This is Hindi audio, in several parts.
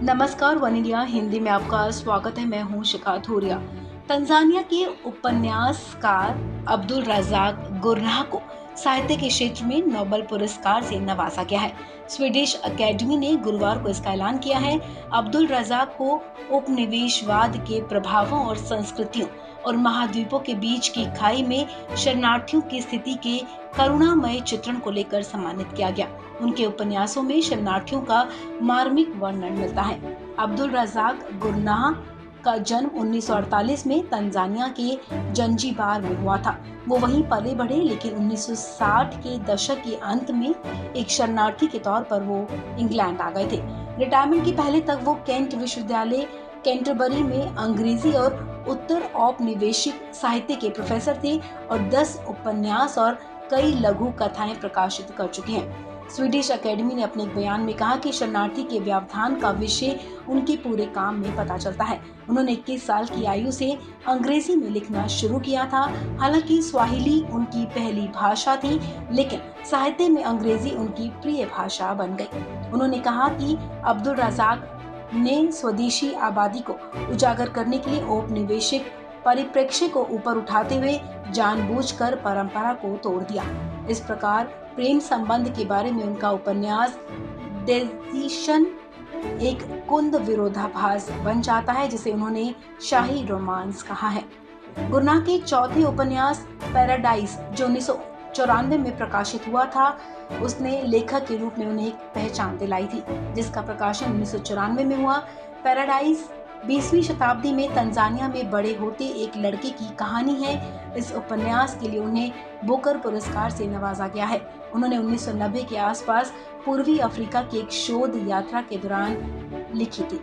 नमस्कार, वन इंडिया हिंदी में आपका स्वागत है। मैं हूं शिखा थोरिया। तंजानिया के उपन्यासकार अब्दुल रज़ाक गुरनाह को साहित्य के क्षेत्र में नोबेल पुरस्कार से नवाजा गया है। स्वीडिश अकेडमी ने गुरुवार को इसका ऐलान किया है। अब्दुल रज़ाक को उपनिवेशवाद के प्रभावों और संस्कृतियों और महाद्वीपों के बीच की खाई में शरणार्थियों की स्थिति के करुणामय चित्रण को लेकर सम्मानित किया गया। उनके उपन्यासों में शरणार्थियों का मार्मिक वर्णन मिलता है। अब्दुल रज़ाक गुरनाह का जन्म 1948 में तंजानिया के जंजीबार में हुआ था। वो वहीं पले बढ़े, लेकिन 1960 के दशक के अंत में एक शरणार्थी के तौर पर वो इंग्लैंड आ गए थे। रिटायरमेंट के पहले तक वो केंट विश्वविद्यालय कैंटरबरी में अंग्रेजी और उत्तर औपनिवेशिक साहित्य के प्रोफेसर थे और 10 उपन्यास और कई लघु कथाएं प्रकाशित कर चुके हैं। स्वीडिश अकेडमी ने अपने एक बयान में कहा कि शरणार्थी के व्यवधान का विषय उनके पूरे काम में पता चलता है। उन्होंने 21 साल की आयु से अंग्रेजी में लिखना शुरू किया था। हालांकि स्वाहिली उनकी पहली भाषा थी, लेकिन साहित्य में अंग्रेजी उनकी प्रिय भाषा बन गई। उन्होंने कहा कि अब्दुल रज़ाक ने स्वदेशी आबादी को उजागर करने के लिए औपनिवेशिक परिप्रेक्ष्य को ऊपर उठाते हुए जानबूझकर परंपरा को तोड़ दिया। इस प्रकार प्रेम संबंध के बारे में उनका उपन्यास डेजिशन एक कुंद विरोधाभास बन जाता है, जिसे उन्होंने शाही रोमांस कहा है। गुरनाह के चौथे उपन्यास पैराडाइज, जो 1994 में प्रकाशित हुआ था, उसने लेखक के रूप में उन्हें एक पहचान दिलाई थी, जिसका प्रकाशन 1994 में हुआ। पैराडाइज 20वीं शताब्दी में तंजानिया में बड़े होते एक लड़के की कहानी है। इस उपन्यास के लिए उन्हें बुकर पुरस्कार से नवाजा गया है। उन्होंने 1990 के आसपास पूर्वी अफ्रीका की एक शोध यात्रा के दौरान लिखी थी।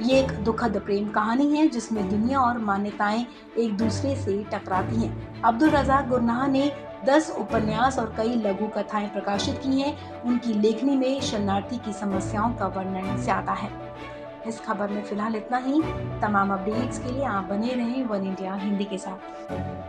ये एक दुखद प्रेम कहानी है जिसमें दुनिया और मान्यताएं एक दूसरे से टकराती हैं। अब्दुल रज़ाक गुरनाह ने 10 उपन्यास और कई लघु कथाएं प्रकाशित की हैं। उनकी लेखनी में शरणार्थी की समस्याओं का वर्णन ज्यादा है। इस खबर में फिलहाल इतना ही। तमाम अपडेट्स के लिए आप बने रहें वन इंडिया हिंदी के साथ।